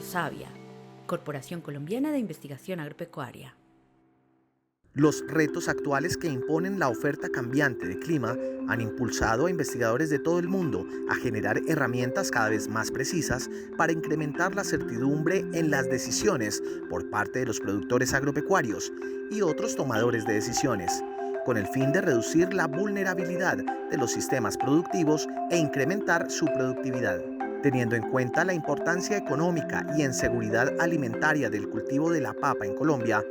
Agrosavia, Corporación Colombiana de Investigación Agropecuaria. Los retos actuales que imponen la oferta cambiante de clima han impulsado a investigadores de todo el mundo a generar herramientas cada vez más precisas para incrementar la certidumbre en las decisiones por parte de los productores agropecuarios y otros tomadores de decisiones, con el fin de reducir la vulnerabilidad de los sistemas productivos e incrementar su productividad. Teniendo en cuenta la importancia económica y en seguridad alimentaria del cultivo de la papa en Colombia,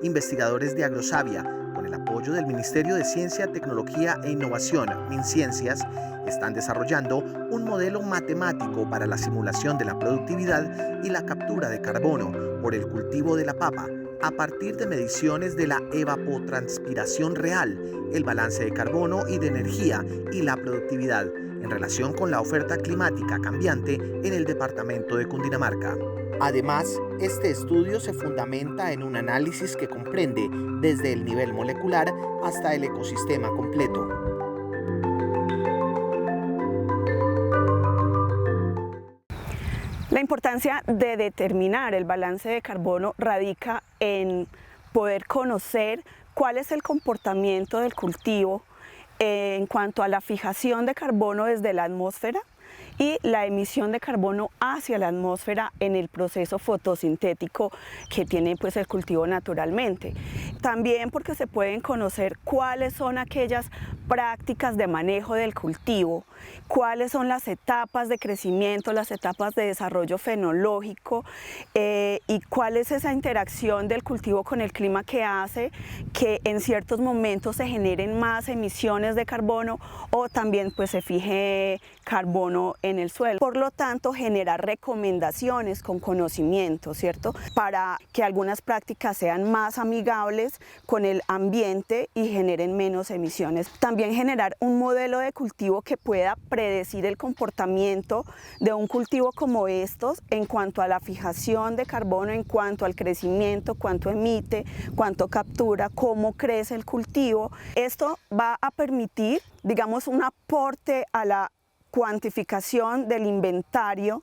investigadores de Agrosavia, con el apoyo del Ministerio de Ciencia, Tecnología e Innovación, MinCiencias, están desarrollando un modelo matemático para la simulación de la productividad y la captura de carbono por el cultivo de la papa, a partir de mediciones de la evapotranspiración real, el balance de carbono y de energía y la productividad en relación con la oferta climática cambiante en el departamento de Cundinamarca. Además, este estudio se fundamenta en un análisis que comprende desde el nivel molecular hasta el ecosistema completo. La importancia de determinar el balance de carbono radica en poder conocer cuál es el comportamiento del cultivo en cuanto a la fijación de carbono desde la atmósfera y la emisión de carbono hacia la atmósfera en el proceso fotosintético que tiene pues el cultivo naturalmente. También porque se pueden conocer cuáles son aquellas prácticas de manejo del cultivo, cuáles son las etapas de crecimiento, las etapas de desarrollo fenológico y cuál es esa interacción del cultivo con el clima que hace que en ciertos momentos se generen más emisiones de carbono o también pues se fije carbono en el suelo. Por lo tanto, generar recomendaciones con conocimiento, ¿cierto? Para que algunas prácticas sean más amigables con el ambiente y generen menos emisiones. También generar un modelo de cultivo que pueda predecir el comportamiento de un cultivo como estos en cuanto a la fijación de carbono, en cuanto al crecimiento, cuánto emite, cuánto captura, cómo crece el cultivo. Esto va a permitir, digamos, un aporte a la cuantificación del inventario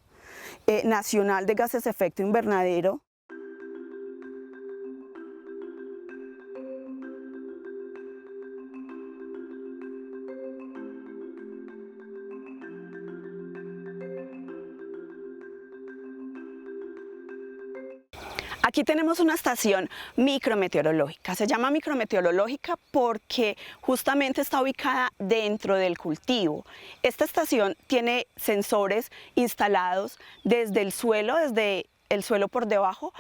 nacional de gases de efecto invernadero. Aquí tenemos una estación micrometeorológica. Se llama micrometeorológica porque justamente está ubicada dentro del cultivo. Esta estación tiene sensores instalados desde el suelo por debajo,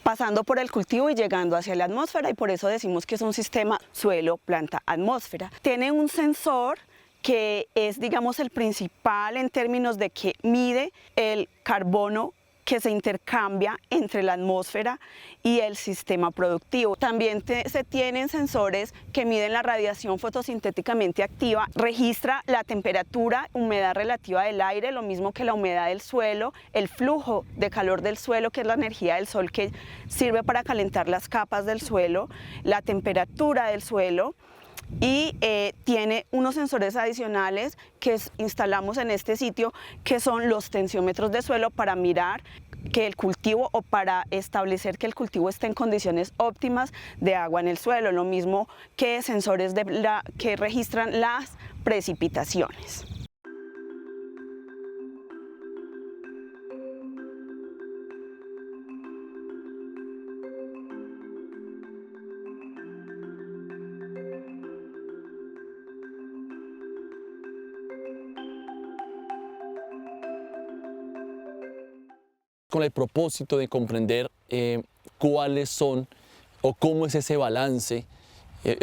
pasando por el cultivo y llegando hacia la atmósfera, y por eso decimos que es un sistema suelo-planta-atmósfera. Tiene un sensor que es, digamos, el principal en términos de que mide el carbono que se intercambia entre la atmósfera y el sistema productivo. También se tienen sensores que miden la radiación fotosintéticamente activa, registra la temperatura, humedad relativa del aire, lo mismo que la humedad del suelo, el flujo de calor del suelo, que es la energía del sol que sirve para calentar las capas del suelo, la temperatura del suelo, y tiene unos sensores adicionales que instalamos en este sitio, que son los tensiómetros de suelo para mirar que el cultivo o para establecer que el cultivo esté en condiciones óptimas de agua en el suelo, lo mismo que sensores que registran las precipitaciones. Con el propósito de comprender cuáles son o cómo es ese balance,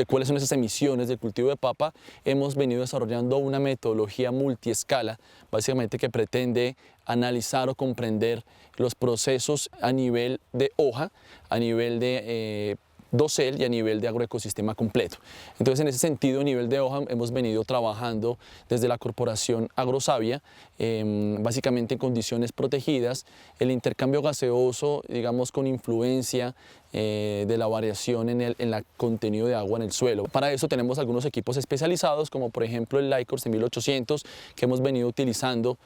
cuáles son esas emisiones del cultivo de papa, hemos venido desarrollando una metodología multiescala, básicamente que pretende analizar o comprender los procesos a nivel de hoja, a nivel de dosel y a nivel de agroecosistema completo. Entonces, en ese sentido, a nivel de hoja, hemos venido trabajando desde la corporación Agrosavia, básicamente en condiciones protegidas, el intercambio gaseoso, digamos, con influencia de la variación en el contenido de agua en el suelo. Para eso tenemos algunos equipos especializados, como por ejemplo el Lycor 1800, que hemos venido utilizando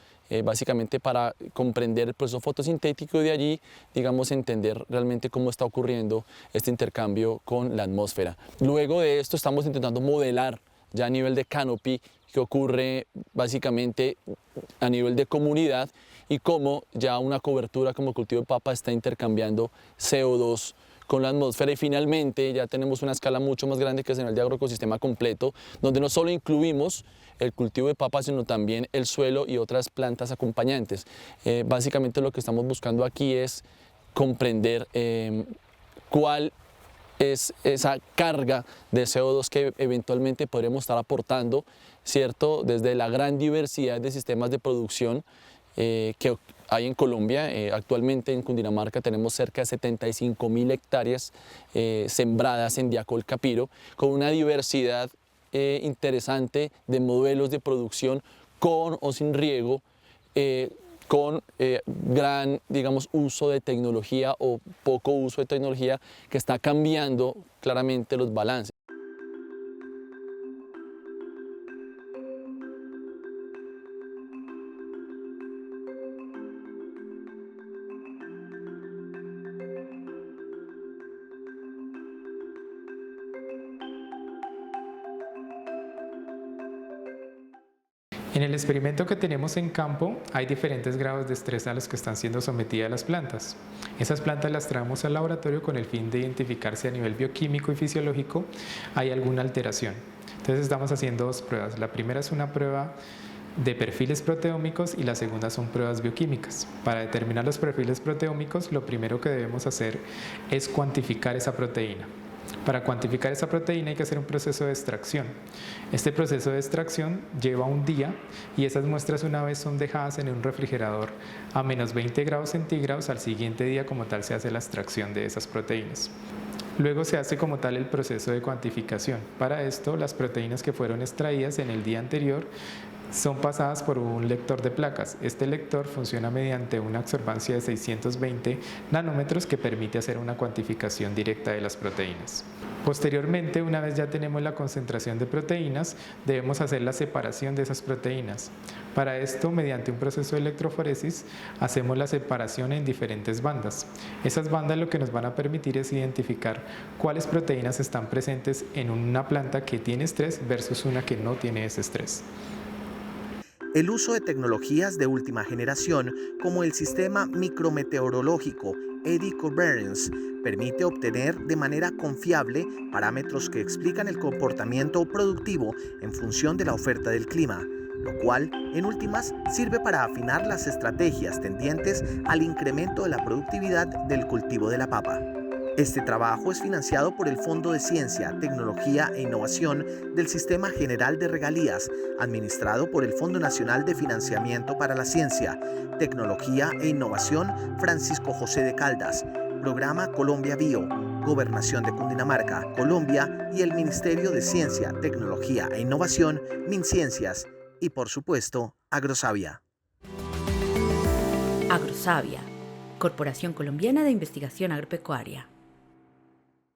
básicamente para comprender el proceso fotosintético y de allí, digamos, entender realmente cómo está ocurriendo este intercambio con la atmósfera. Luego de esto estamos intentando modelar ya a nivel de canopy qué ocurre básicamente a nivel de comunidad y cómo ya una cobertura como cultivo de papa está intercambiando CO2 con la atmósfera, y finalmente ya tenemos una escala mucho más grande que es en el de agroecosistema completo, donde no solo incluimos el cultivo de papa, sino también el suelo y otras plantas acompañantes. Básicamente lo que estamos buscando aquí es comprender cuál es esa carga de CO2 que eventualmente podremos estar aportando, ¿cierto?, desde la gran diversidad de sistemas de producción que hay en Colombia. Actualmente en Cundinamarca tenemos cerca de 75.000 hectáreas sembradas en Diacol Capiro, con una diversidad interesante de modelos de producción con o sin riego, con gran, digamos, uso de tecnología o poco uso de tecnología, que está cambiando claramente los balances. En el experimento que tenemos en campo hay diferentes grados de estrés a los que están siendo sometidas las plantas. Esas plantas las traemos al laboratorio con el fin de identificar si a nivel bioquímico y fisiológico hay alguna alteración. Entonces estamos haciendo dos pruebas. La primera es una prueba de perfiles proteómicos y la segunda son pruebas bioquímicas. Para determinar los perfiles proteómicos, lo primero que debemos hacer es cuantificar esa proteína. Para cuantificar esa proteína hay que hacer un proceso de extracción. Este proceso de extracción lleva un día y esas muestras una vez son dejadas en un refrigerador a menos 20 grados centígrados, al siguiente día como tal se hace la extracción de esas proteínas. Luego se hace como tal el proceso de cuantificación. Para esto, las proteínas que fueron extraídas en el día anterior son pasadas por un lector de placas. Este lector funciona mediante una absorbancia de 620 nanómetros que permite hacer una cuantificación directa de las proteínas. Posteriormente, una vez ya tenemos la concentración de proteínas, debemos hacer la separación de esas proteínas. Para esto, mediante un proceso de electroforesis, hacemos la separación en diferentes bandas. Esas bandas lo que nos van a permitir es identificar cuáles proteínas están presentes en una planta que tiene estrés versus una que no tiene ese estrés. El uso de tecnologías de última generación, como el sistema micrometeorológico Eddy Covariance, permite obtener de manera confiable parámetros que explican el comportamiento productivo en función de la oferta del clima, lo cual, en últimas, sirve para afinar las estrategias tendientes al incremento de la productividad del cultivo de la papa. Este trabajo es financiado por el Fondo de Ciencia, Tecnología e Innovación del Sistema General de Regalías, administrado por el Fondo Nacional de Financiamiento para la Ciencia, Tecnología e Innovación Francisco José de Caldas, Programa Colombia Bio, Gobernación de Cundinamarca, Colombia y el Ministerio de Ciencia, Tecnología e Innovación, MinCiencias y, por supuesto, Agrosavia. Agrosavia, Corporación Colombiana de Investigación Agropecuaria.